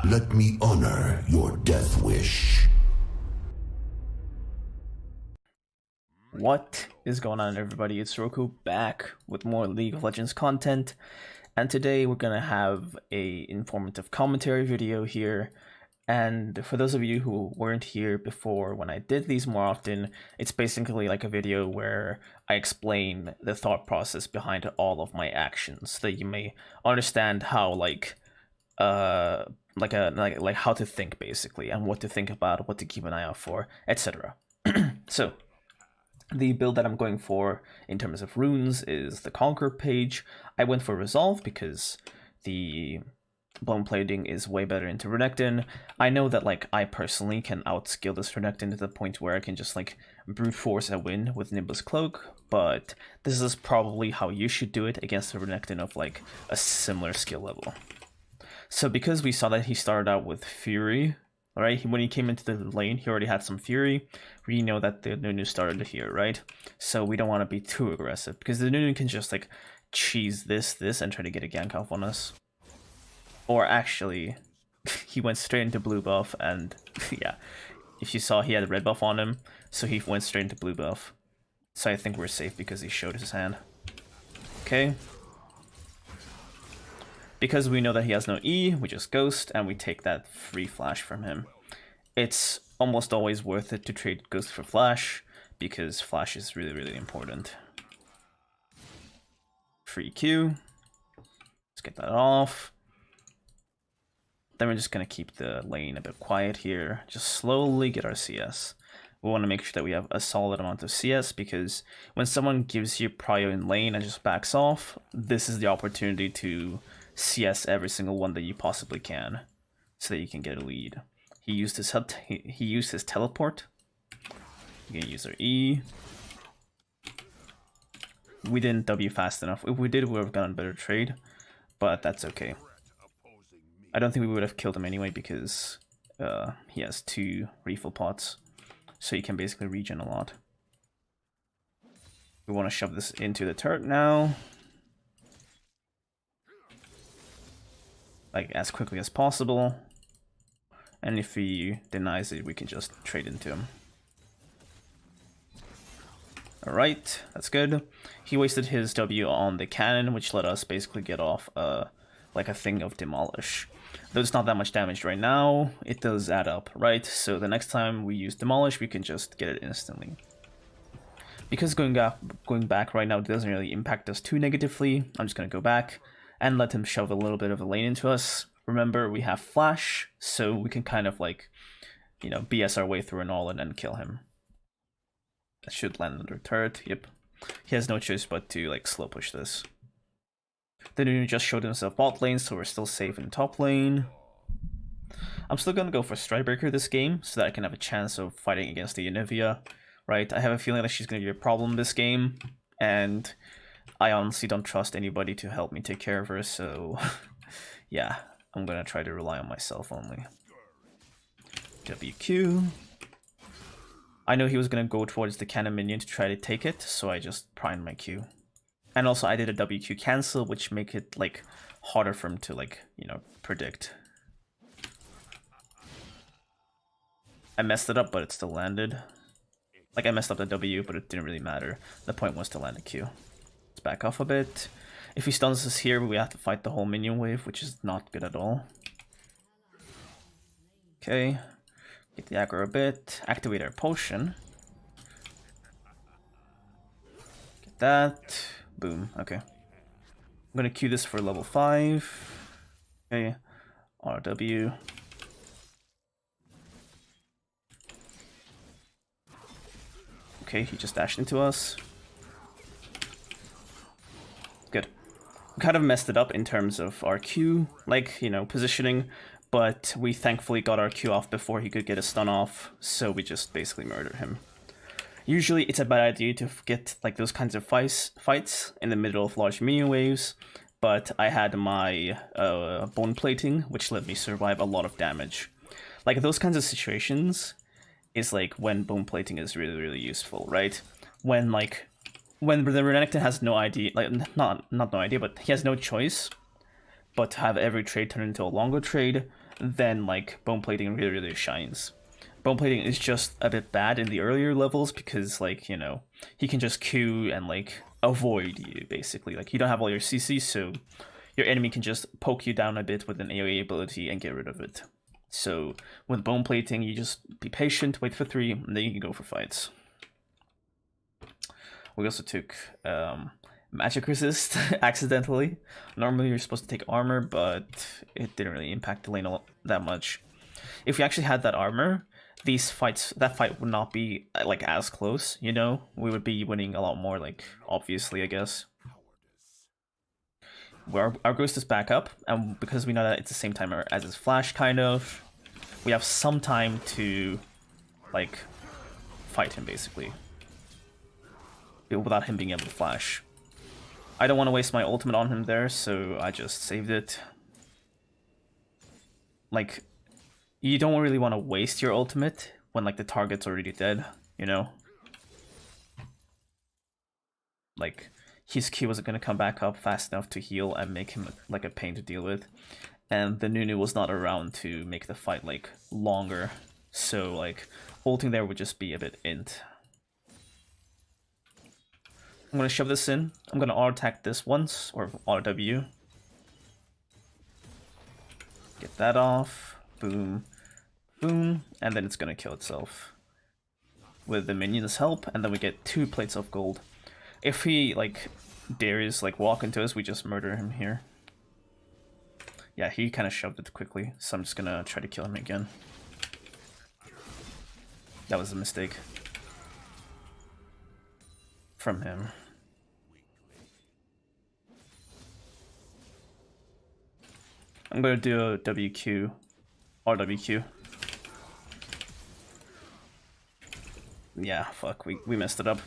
Let me honor your death wish. What is going on, everybody? It's Roku back with more League of Legends content, and today we're gonna have a informative commentary video here. And for those of you who weren't here before when I did these more often, it's basically like a video where I explain the thought process behind all of my actions, so that you may understand how like how to think basically, and what to think about, what to keep an eye out for, etc. So the build that I'm going for in terms of runes is the Conquer page. I went for Resolve because the Bone Plating is way better into Renekton. I know that like I personally can outskill this Renekton to the point where I can just like brute force a win with Nimbus Cloak, but this is probably how you should do it against a Renekton of like a similar skill level. So because we saw that he started out with Fury, alright, when he came into the lane, he already had some Fury. We know that the Nunu started here, right? So we don't want to be too aggressive, because the Nunu can just like cheese this, and try to get a gank off on us. Or actually, he went straight into blue buff, and yeah, if you saw, he had a red buff on him, so he went straight into blue buff. So I think we're safe because he showed his hand. Okay. Because we know that he has no E, we just Ghost, and we take that free flash from him. It's almost always worth it to trade Ghost for Flash, because Flash is really, really important. Free Q. Let's get that off. Then we're just going to keep the lane a bit quiet here. Just slowly get our CS. We want to make sure that we have a solid amount of CS, because when someone gives you prio in lane and just backs off, this is the opportunity to CS every single one that you possibly can, so that you can get a lead. He used his teleport. You can use our E. We didn't W fast enough. If we did, we would have gotten a better trade, but that's okay. I don't think we would have killed him anyway, because he has 2 refill pots, so he can basically regen a lot. We want to shove this into the turret now, like as quickly as possible. And if he denies it, we can just trade into him. Alright, that's good. He wasted his W on the cannon, which let us basically get off like a thing of Demolish. Though it's not that much damage right now, it does add up, right? So the next time we use Demolish, we can just get it instantly. Because going back right now doesn't really impact us too negatively, I'm just going to go back and let him shove a little bit of a lane into us. Remember, we have Flash, so we can kind of like, you know, BS our way through an all-in and kill him. That should land under turret, yep. He has no choice but to like slow push this. The Nunu just showed himself bot lane, so we're still safe in top lane. I'm still gonna go for Stridebreaker this game, so that I can have a chance of fighting against the Anivia, right? I have a feeling that she's gonna be a problem this game, and I honestly don't trust anybody to help me take care of her, so yeah, I'm gonna try to rely on myself only. WQ. I know he was gonna go towards the cannon minion to try to take it, so I just primed my Q. And also I did a WQ cancel, which make it like harder for him to like, you know, predict. I messed it up, but it still landed. Like I messed up the W, but it didn't really matter. The point was to land a Q. Let's back off a bit. If he stuns us here, we have to fight the whole minion wave, which is not good at all. Okay. Get the aggro a bit. Activate our potion. Get that. Boom. Okay. I'm gonna queue this for level 5. Okay. RW. Okay, he just dashed into us. Good. We kind of messed it up in terms of our Q, like, you know, positioning, but we thankfully got our Q off before he could get a stun off, so we just basically murdered him. Usually it's a bad idea to get like those kinds of fights in the middle of large minion waves, but I had my bone plating, which let me survive a lot of damage. Like those kinds of situations is like when bone plating is really, really useful, right? When the Renekton has no idea, like not no idea, but he has no choice but to have every trade turn into a longer trade, then like bone plating really shines. Bone plating is just a bit bad in the earlier levels because, like, you know, he can just Q and like avoid you basically. Like, you don't have all your CC, so your enemy can just poke you down a bit with an AoE ability and get rid of it. So with bone plating, you just be patient, wait for 3, and then you can go for fights. We also took magic resist accidentally. Normally you're supposed to take armor, but it didn't really impact the lane that much. If we actually had that armor, that fight would not be like as close, you know? We would be winning a lot more, like, obviously, I guess. Our ghost is back up, and because we know that it's the same time as his flash, kind of, we have some time to, like, fight him, basically, without him being able to flash. I don't want to waste my ultimate on him there, so I just saved it. Like, you don't really want to waste your ultimate when, like, the target's already dead, you know? Like, his Q wasn't going to come back up fast enough to heal and make him, like, a pain to deal with. And the Nunu was not around to make the fight, like, longer. So, like, ulting there would just be a bit int. I'm going to shove this in. I'm going to auto-attack this once, or auto-W. Get that off. Boom. Boom. And then it's going to kill itself. With the minion's help, and then we get 2 plates of gold. If he, like, Darius, like, walk into us, we just murder him here. Yeah, he kind of shoved it quickly, so I'm just gonna try to kill him again. That was a mistake. From him. I'm gonna do a WQ, or WQ. Yeah, fuck, we messed it up.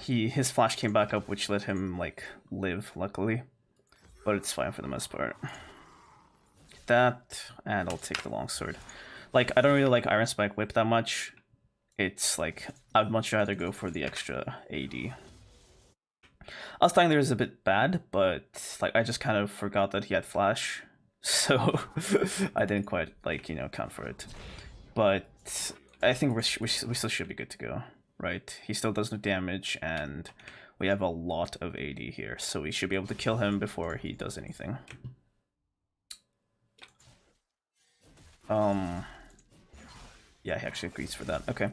His flash came back up, which let him, like, live, luckily. But it's fine for the most part. Get that, and I'll take the longsword. Like, I don't really like Iron Spike Whip that much. It's like, I'd much rather go for the extra AD. Us dying there is a bit bad, but, like, I just kind of forgot that he had flash. So, I didn't quite, like, you know, count for it. But I think we still should be good to go. Right, he still does no damage, and we have a lot of AD here, so we should be able to kill him before he does anything. Yeah, he actually agrees for that. Okay.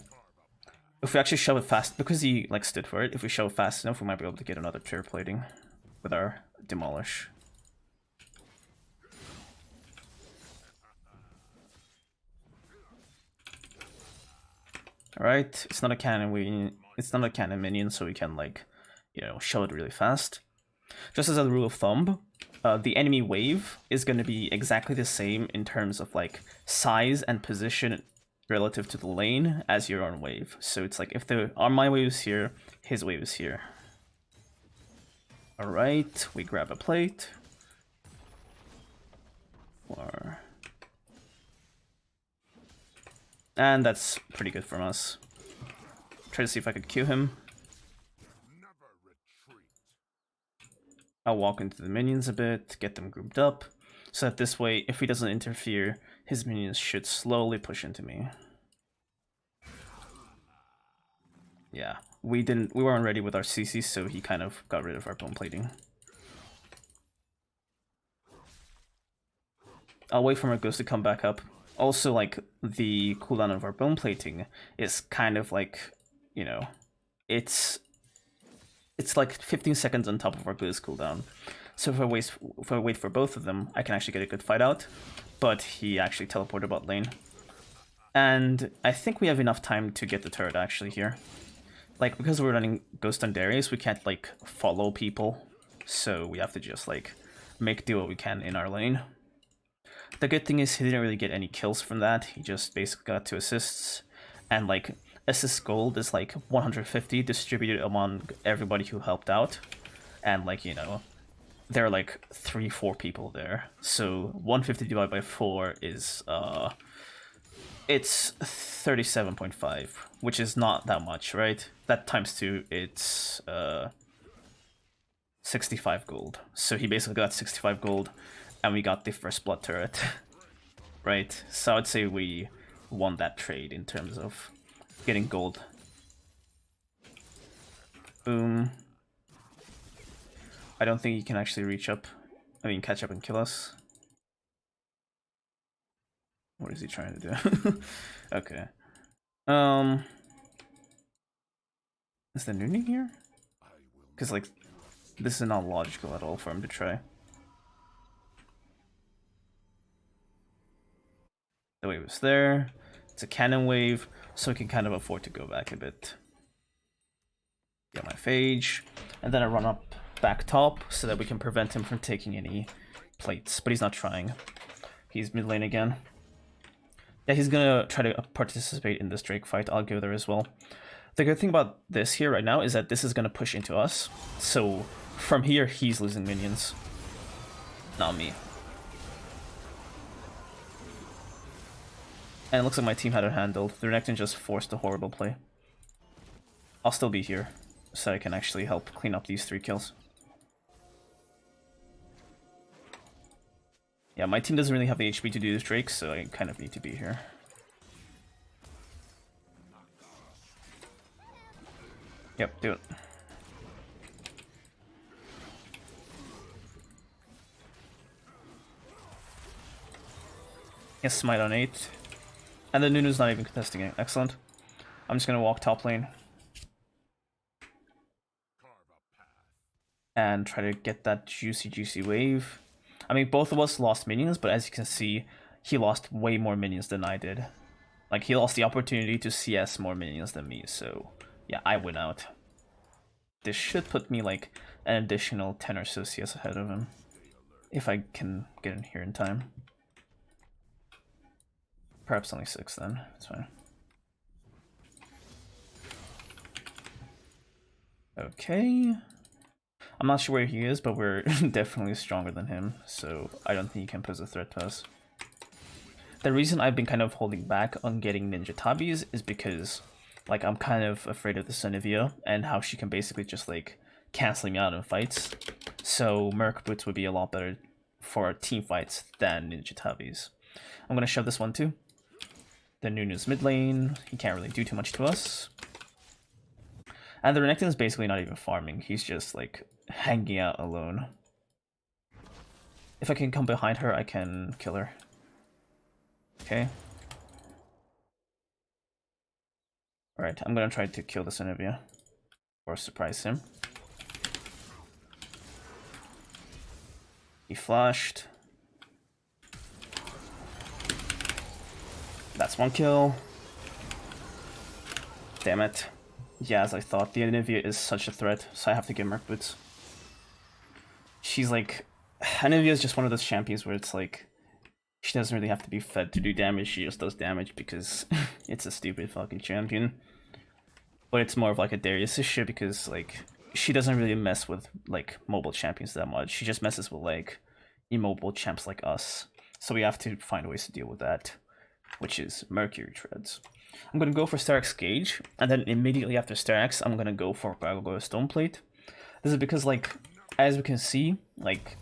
If we actually shove it fast, because he, like, stood for it, if we shove it fast enough, we might be able to get another pure plating with our demolish. Alright, it's not a cannon minion, so we can, like, you know, shove it really fast. Just as a rule of thumb, the enemy wave is going to be exactly the same in terms of, like, size and position relative to the lane as your own wave. So it's like, if my wave is here, his wave is here. Alright, we grab a plate. And that's pretty good from us. Try to see if I could Q him. I'll walk into the minions a bit, get them grouped up, so that this way, if he doesn't interfere, his minions should slowly push into me. Yeah, we weren't ready with our CC, so he kind of got rid of our bone plating. I'll wait for my ghost to come back up. Also, like, the cooldown of our bone plating is kind of like, you know, it's like 15 seconds on top of our ghost cooldown. So if I wait for both of them, I can actually get a good fight out. But he actually teleported bot lane. And I think we have enough time to get the turret actually here. Like, because we're running Ghost on Darius, we can't, like, follow people. So we have to just, like, do what we can in our lane. The good thing is he didn't really get any kills from that. He just basically got 2 assists. And, like, assist gold is, like, 150 distributed among everybody who helped out. And, like, you know, there are, like, 3-4 people there. So 150 divided by 4 is, it's 37.5, which is not that much, right? That times 2, it's 65 gold. So he basically got 65 gold, and we got the first blood turret. Right? So I'd say we won that trade in terms of getting gold. Boom. I don't think he can actually reach up. I mean, catch up and kill us. What is he trying to do? Okay. Is the Nunu here? Because, like, this is not logical at all for him to try. The wave is there. It's a cannon wave, so we can kind of afford to go back a bit. Get my phage, and then I run up back top so that we can prevent him from taking any plates. But he's not trying. He's mid lane again. Yeah, he's gonna try to participate in this Drake fight. I'll go there as well. The good thing about this here right now is that this is gonna push into us. So from here, he's losing minions, not me. And it looks like my team had it handled. The Renekton just forced a horrible play. I'll still be here, so I can actually help clean up these 3 kills. Yeah, my team doesn't really have the HP to do this Drake, so I kind of need to be here. Yep, do it. Yes, smite on 8. And the Nunu's not even contesting it. Excellent. I'm just gonna walk top lane. And try to get that juicy wave. I mean, both of us lost minions, but as you can see, he lost way more minions than I did. Like, he lost the opportunity to CS more minions than me, so yeah, I win out. This should put me like an additional 10 or so CS ahead of him, if I can get in here in time. Perhaps only 6 then, it's fine. Okay. I'm not sure where he is, but we're definitely stronger than him, so I don't think he can pose a threat to us. The reason I've been kind of holding back on getting Ninja Tabis is because, like, I'm kind of afraid of the Sunivia and how she can basically just, like, cancel me out in fights. So Merc Boots would be a lot better for team fights than Ninja Tabis. I'm gonna shove this one too. The Nunu's mid lane, he can't really do too much to us. And the Renekton is basically not even farming, he's just, like, hanging out alone. If I can come behind her, I can kill her. Okay. Alright, I'm gonna try to kill the Zenobia. Or surprise him. He flashed. That's 1 kill. Damn it. Yeah, as I thought, the Anivia is such a threat, so I have to get Merc Boots. She's like... Anivia is just one of those champions where it's like... She doesn't really have to be fed to do damage, she just does damage because it's a stupid fucking champion. But it's more of like a Darius issue because, like, she doesn't really mess with, like, mobile champions that much. She just messes with, like, immobile champs like us. So we have to find ways to deal with that, which is Mercury Treads. I'm gonna go for Starix Gauge, and then immediately after Starix, I'm gonna go for Gargoyle Stoneplate. This is because, like, as we can see, like,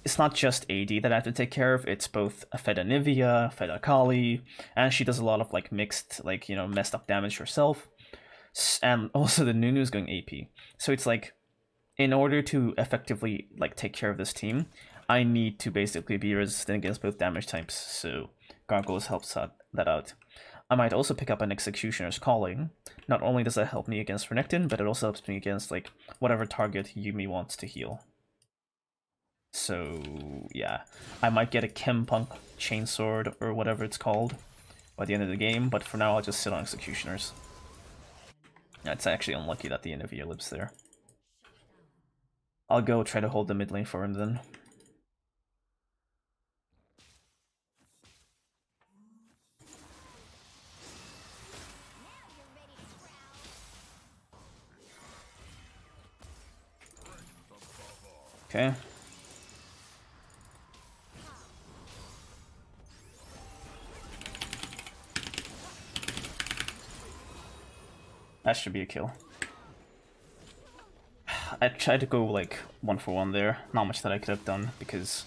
it's not just AD that I have to take care of, it's both a Fed Anivia, Fed Akali, and she does a lot of, like, mixed, like, you know, messed up damage herself. And also the Nunu's going AP. So it's like, in order to effectively, like, take care of this team, I need to basically be resistant against both damage types, so Gargoyles helps that out. I might also pick up an Executioner's Calling. Not only does that help me against Renekton, but it also helps me against, like, whatever target Yumi wants to heal. So, yeah. I might get a Chempunk Chainsword, or whatever it's called, by the end of the game, but for now I'll just sit on Executioners. It's actually unlucky that the Anivia lives there. I'll go try to hold the mid lane for him then. Okay. That should be a kill. I tried to go like 1-for-1 there. Not much that I could have done because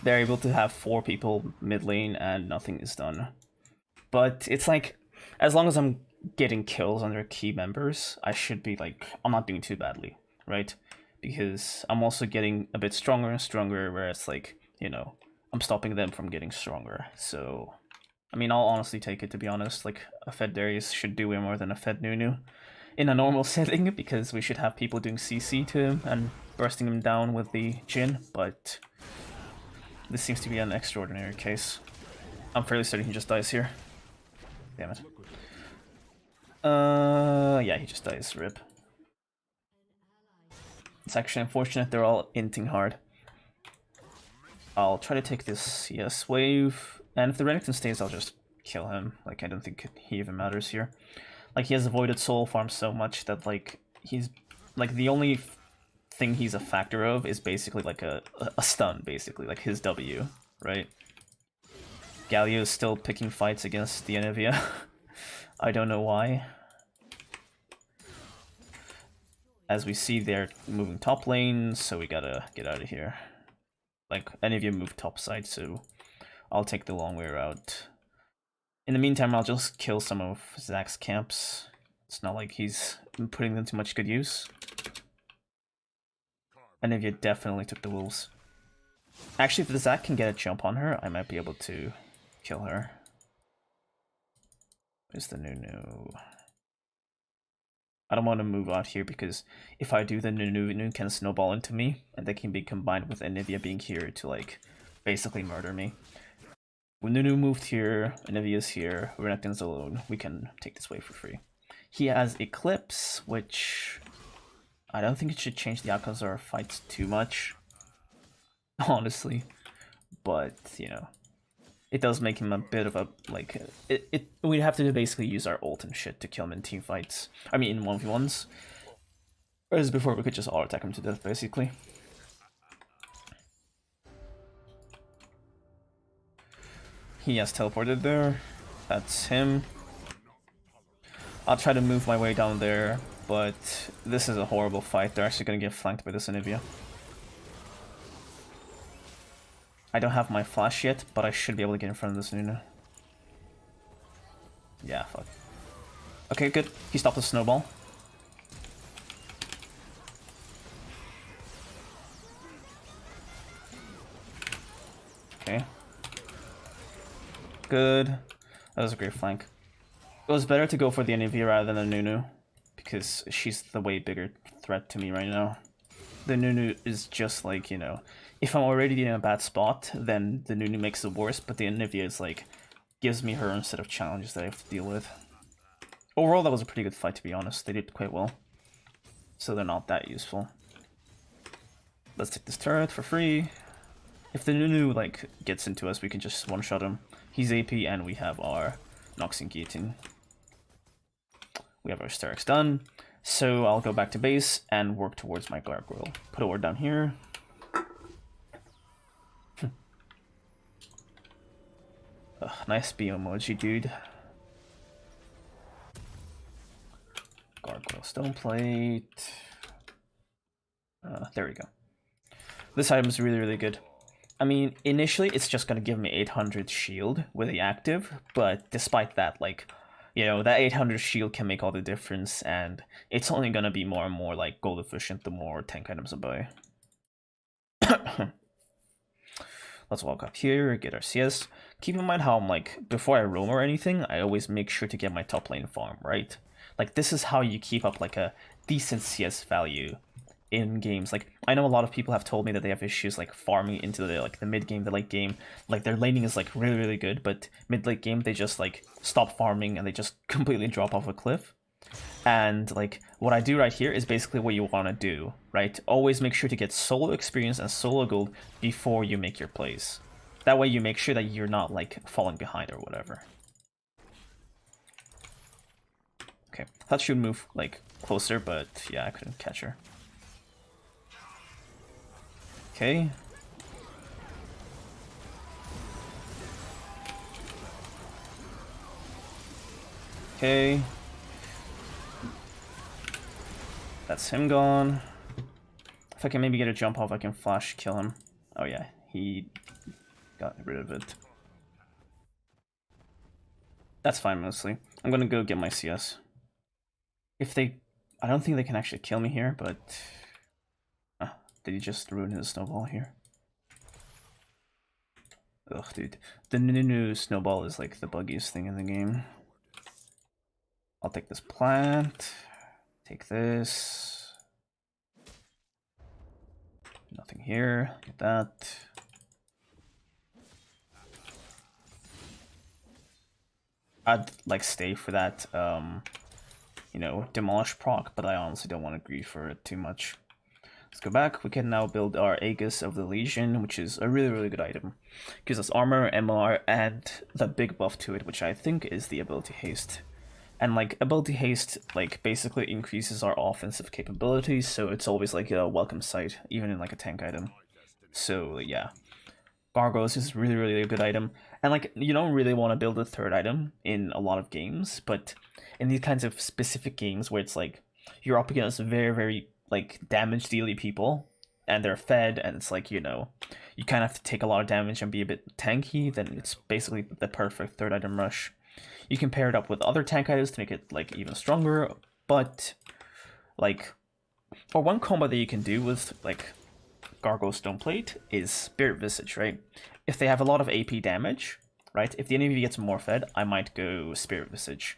they're able to have 4 people mid lane and nothing is done. But it's like, as long as I'm getting kills on their key members, I should be like, I'm not doing too badly, right? Because I'm also getting a bit stronger and stronger, whereas like, you know, I'm stopping them from getting stronger. So, I mean, I'll honestly take it, to be honest. Like, a fed Darius should do way more than a fed Nunu in a normal setting, because we should have people doing CC to him and bursting him down with the Jhin, but this seems to be an extraordinary case. I'm fairly certain he just dies here. Damn it. Yeah, he just dies. RIP. It's actually unfortunate they're all inting hard. I'll try to take this CS wave, and if the Renekton stays, I'll just kill him. Like, I don't think he even matters here. Like, he has avoided soul farm so much that, like, he's... Like, the only thing he's a factor of is basically, like, a stun, basically. Like, his W, right? Galio's still picking fights against the Anivia. I don't know why. As we see, they're moving top lane, so we gotta get out of here. Like, Anivia moved top side, so I'll take the long way out. In the meantime, I'll just kill some of Zach's camps. It's not like he's putting them to much good use. Anivia definitely took the wolves. Actually, if the Zach can get a jump on her, I might be able to kill her. Where's the Nunu? I don't want to move out here because if I do, then Nunu can snowball into me, and they can be combined with Anivia being here to, like, basically murder me. When Nunu moved here, Anivia's here, Renekton's alone, we can take this wave for free. He has Eclipse, which I don't think it should change the outcomes of our fights too much, honestly. But, you know, it does make him a bit of a, like, we'd have to basically use our ult and shit to kill him in team fights. I mean, in 1v1s. Whereas before we could just auto-attack him to death, basically. He has teleported there. That's him. I'll try to move my way down there, but this is a horrible fight. They're actually going to get flanked by this Anivia. I don't have my flash yet, but I should be able to get in front of this Nunu. Yeah, fuck. Okay, good. He stopped the snowball. Okay. Good. That was a great flank. It was better to go for the Anivia rather than the Nunu, because she's the way bigger threat to me right now. The Nunu is just like, you know, if I'm already in a bad spot, then the Nunu makes it worse, but the Anivia is like, gives me her own set of challenges that I have to deal with. Overall, that was a pretty good fight, to be honest. They did quite well. So they're not that useful. Let's take this turret for free. If the Nunu, like, gets into us, we can just one-shot him. He's AP, and we have our Noxing Guillotine. We have our Sterix done. So I'll go back to base and work towards my gargoyle. Put a ward down here. Nice B emoji, dude. Gargoyle stone plate. There we go. This item is really, really good. I mean, initially it's just gonna give me 800 shield with the active, but despite that, like, you know, that 800 shield can make all the difference, and it's only gonna be more and more, like, gold efficient the more tank items I buy. Let's walk up here, get our CS. Keep in mind how I'm, like, before I roam or anything, I always make sure to get my top lane farm, right? Like, this is how you keep up, like, a decent CS value in games. Like, I know a lot of people have told me that they have issues, like, farming into the, like, the mid game, the late game. Like, their laning is, like, really, really good, but mid-late game, they just, like, stop farming and they just completely drop off a cliff. And, like, what I do right here is basically what you want to do, right? Always make sure to get solo experience and solo gold before you make your plays. That way you make sure that you're not, like, falling behind or whatever. Okay, thought she would move, like, closer, but yeah, I couldn't catch her. Okay. Okay. That's him gone. If I can maybe get a jump off, I can flash kill him. Oh yeah, he got rid of it. That's fine mostly. I'm gonna go get my CS. If they... I don't think they can actually kill me here, but... did he just ruin his snowball here? Ugh, dude. The new snowball is like the buggiest thing in the game. I'll take this plant. Take this. Nothing here. Get that. I'd like stay for that, you know, demolish proc, but I honestly don't want to grieve for it too much. Let's go back. We can now build our Aegis of the Legion, which is a really good item. Gives us armor, MR, and the big buff to it, which I think is the ability haste. And like ability haste, like basically increases our offensive capabilities, so it's always like a welcome sight, even in like a tank item. So yeah, Gargoyles is really a good item. And like you don't really want to build a third item in a lot of games, but in these kinds of specific games where it's like you're up against very like damage dealy people and they're fed and it's like, you know, you kind of have to take a lot of damage and be a bit tanky, then it's basically the perfect third item rush. You can pair it up with other tank items to make it like even stronger, but like, or one combo that you can do with like Gargoyle Stoneplate is Spirit Visage, right? If they have a lot of AP damage, right? If the enemy gets more fed, I might go Spirit Visage.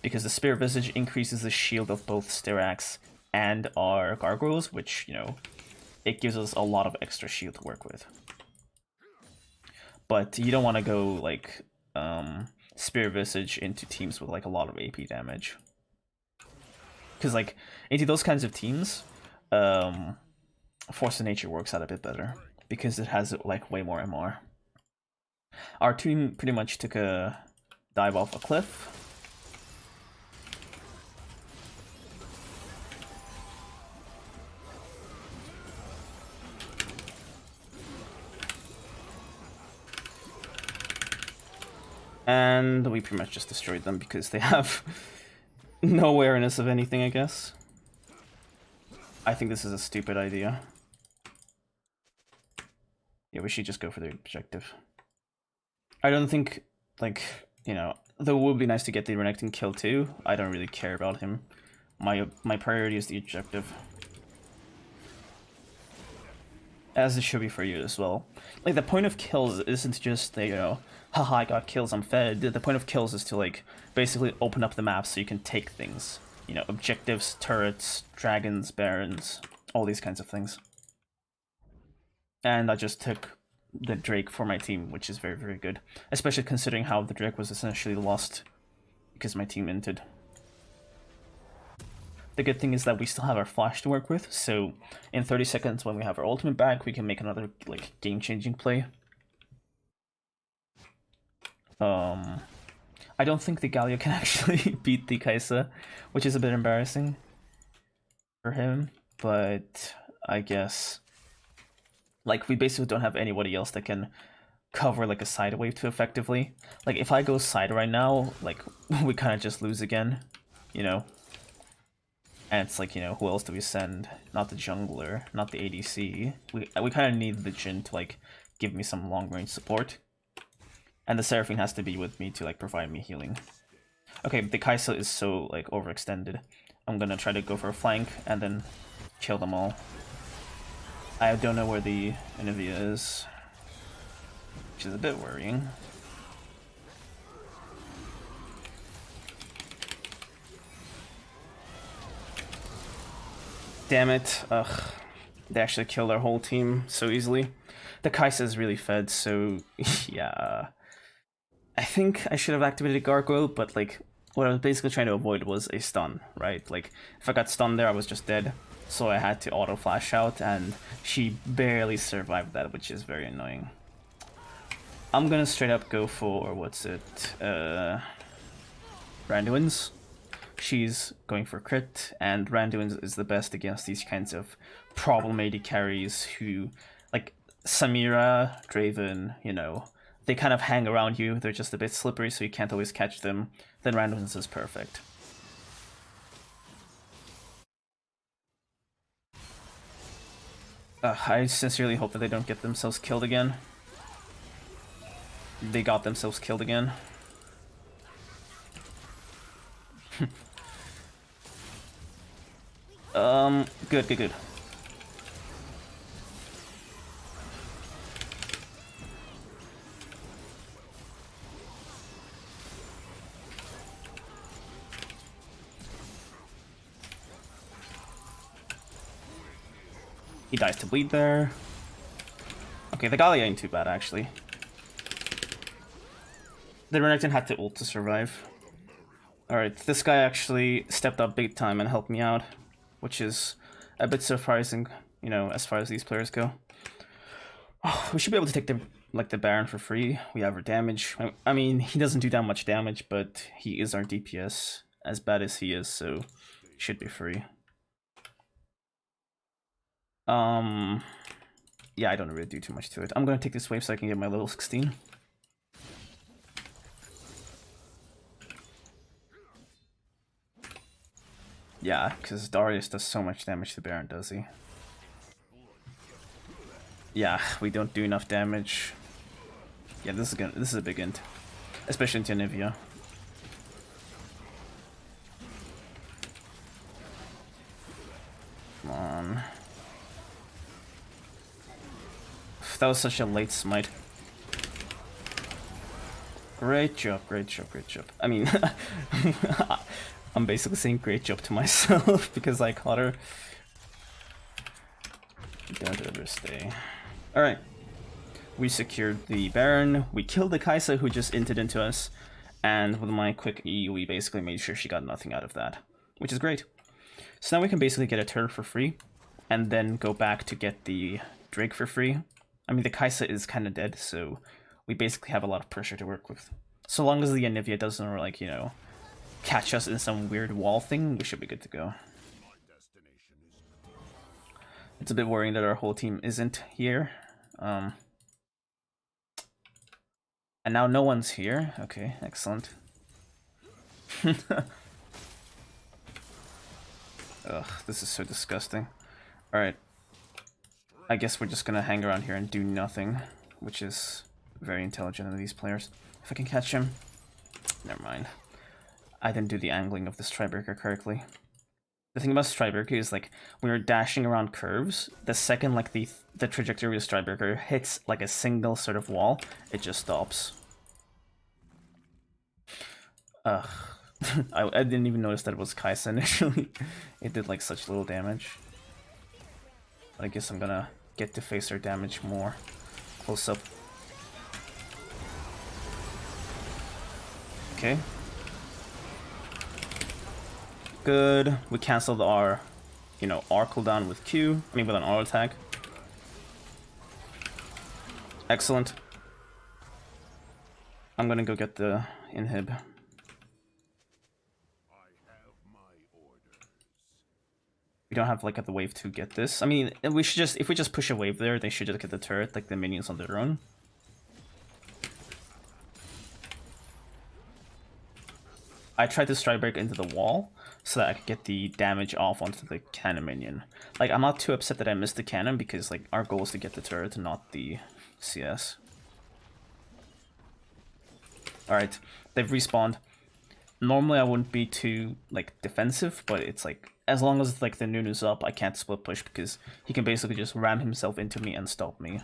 Because the Spirit Visage increases the shield of both Styrax and our Gargoyles, which, you know, it gives us a lot of extra shield to work with. But you don't want to go like Spirit Visage into teams with like a lot of AP damage. Because like into those kinds of teams, Force of Nature works out a bit better because it has like way more MR. Our team pretty much took a dive off a cliff. And we pretty much just destroyed them because they have no awareness of anything, I guess. I think this is a stupid idea. Yeah, we should just go for the objective. I don't think, like, you know, though it would be nice to get the Renekton kill too. I don't really care about him. My priority is the objective. As it should be for you as well. Like, the point of kills isn't just, you know, haha, I got kills, I'm fed. The point of kills is to, like, basically open up the map so you can take things. You know, objectives, turrets, dragons, barons, all these kinds of things. And I just took the Drake for my team, which is very good. Especially considering how the Drake was essentially lost because my team inted. The good thing is that we still have our flash to work with, so in 30 seconds when we have our ultimate back, we can make another like game-changing play. I don't think the Galio can actually beat the Kaisa, which is a bit embarrassing for him, but I guess like we basically don't have anybody else that can cover like a side wave too effectively. Like if I go side right now, like we kind of just lose again, you know? And it's like, you know, who else do we send? Not the jungler, not the ADC. We kind of need the Jhin to like give me some long range support. And the Seraphine has to be with me to like provide me healing. Okay, the Kaisa is so like overextended. I'm gonna try to go for a flank and then kill them all. I don't know where the enemy is, which is a bit worrying. Damn it. Ugh. They actually killed our whole team so easily. The Kaisa is really fed, so yeah. I think I should have activated Gargoyle, but like what I was basically trying to avoid was a stun, right? Like if I got stunned there, I was just dead. So I had to auto flash out, and she barely survived that, which is very annoying. I'm gonna straight up go for, what's it, Randuin's. She's going for crit, and Randuin is the best against these kinds of problematic carries who, like Samira, Draven, you know, they kind of hang around you, they're just a bit slippery so you can't always catch them. Then Randuin is perfect. I sincerely hope that they don't get themselves killed again. They got themselves killed again. Good, good, good. He dies to bleed there. Okay, the Gallia ain't too bad, actually. The Renekton had to ult to survive. Alright, this guy actually stepped up big time and helped me out, which is a bit surprising, you know, as far as these players go. Oh, we should be able to take the Baron for free. We have our damage. I mean, he doesn't do that much damage, but he is our DPS, as bad as he is, so he should be free. Yeah, I don't really do too much to it. I'm gonna take this wave so I can get my level 16. Yeah, because Darius does so much damage to Baron, does he? Yeah, we don't do enough damage. Yeah, this is a big int, especially into Anivia. Come on. That was such a late smite. Great job, great job, great job. I mean, I'm basically saying great job to myself because I caught her. Don't overstay. Alright. We secured the Baron. We killed the Kaisa who just inted into us. And with my quick E, we basically made sure she got nothing out of that. Which is great. So now we can basically get a turret for free. And then go back to get the Drake for free. I mean, the Kaisa is kind of dead, so we basically have a lot of pressure to work with. So long as the Anivia doesn't, like, you know, catch us in some weird wall thing, we should be good to go. It's a bit worrying that our whole team isn't here. And now no one's here. Okay, excellent. Ugh, this is so disgusting. Alright. I guess we're just gonna hang around here and do nothing, which is very intelligent of these players. If I can catch him. Never mind. I didn't do the angling of the Strybreaker correctly. The thing about Strybreaker is, like, when you're dashing around curves, the second, like, the trajectory of Strybreaker hits, like, a single sort of wall, it just stops. Ugh. I didn't even notice that it was Kaisa initially. It did, like, such little damage. But I guess I'm gonna get to face her damage more close up. Okay. Good. We canceled our, you know, R cooldown with Q. I mean, with an R attack. Excellent. I'm gonna go get the inhib. We don't have, like, the wave to get this. I mean, we should just, if we just push a wave there, they should just get the turret, like the minions on their own. I tried to strike break into the wall so that I could get the damage off onto the cannon minion. Like, I'm not too upset that I missed the cannon because, like, our goal is to get the turret and not the CS. Alright, they've respawned. Normally I wouldn't be too, like, defensive, but it's like, as long as, like, the Nunu's up, I can't split push because he can basically just ram himself into me and stop me.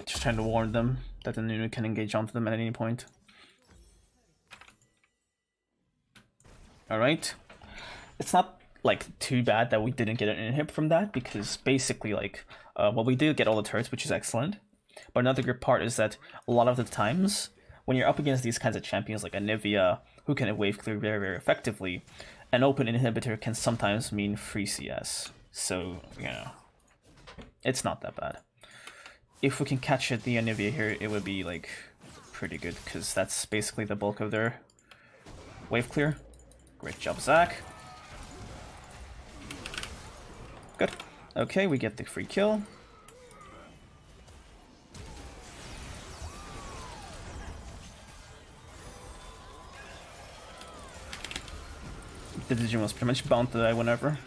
Just trying to warn them that the Nunu can engage onto them at any point. Alright. It's not, like, too bad that we didn't get an inhib from that, because basically, like, well, we did get all the turrets, which is excellent. But another good part is that a lot of the times, when you're up against these kinds of champions like Anivia, who can wave clear very, very effectively, an open inhibitor can sometimes mean free CS. So, you know, it's not that bad. If we can catch the Anivia here, it would be, like, pretty good, because that's basically the bulk of their wave clear. Great job, Zach. Good. Okay, we get the free kill. The Digimon was pretty much bound to die whenever.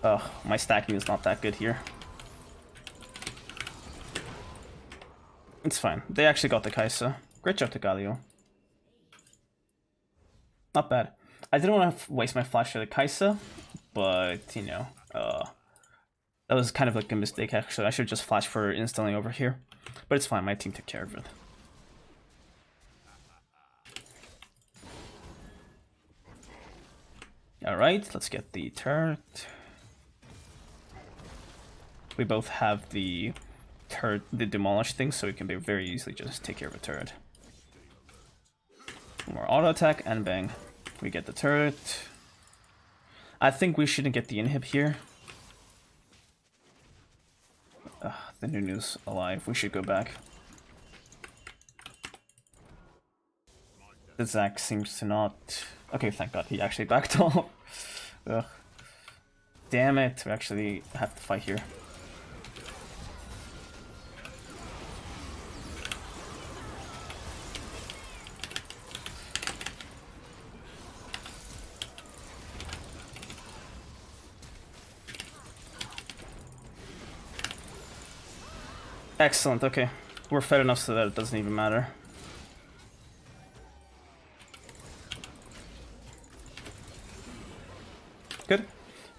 Ugh, my stacking is not that good here. It's fine. They actually got the Kai'Sa. Great job to Galio. Not bad. I didn't want to waste my flash for the Kai'Sa, but, you know, that was kind of like a mistake, actually. I should just flash for installing over here. But it's fine, my team took care of it. Alright, let's get the turret. We both have the turret, the demolish thing, so we can very easily just take care of a turret. More auto attack and bang. We get the turret. I think we shouldn't get the inhib here. The Nunu's alive. We should go back. The Zac seems to not... Okay, thank god, he actually backed off. Ugh. Damn it, we actually have to fight here. Excellent, okay. We're fed enough so that it doesn't even matter. Good.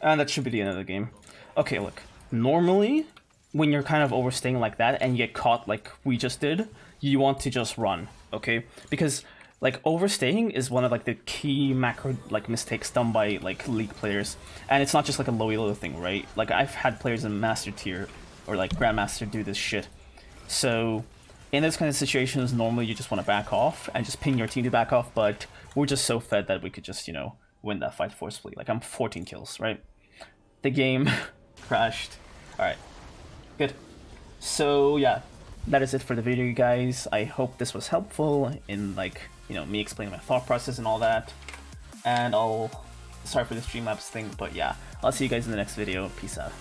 And that should be the end of the game. Okay, look. Normally, when you're kind of overstaying like that and you get caught like we just did, you want to just run, okay? Because, like, overstaying is one of, like, the key macro, like, mistakes done by, like, League players. And it's not just, like, a low elo thing, right? Like, I've had players in Master Tier or, like, Grandmaster do this shit. So, in this kind of situations, normally you just want to back off and just ping your team to back off, but we're just so fed that we could just, you know, win that fight forcefully. Like, I'm 14 kills, right? The game crashed. Alright, good. So, yeah, that is it for the video, guys. I hope this was helpful in, like, you know, me explaining my thought process and all that. And sorry for the Streamlabs thing, but yeah, I'll see you guys in the next video. Peace out.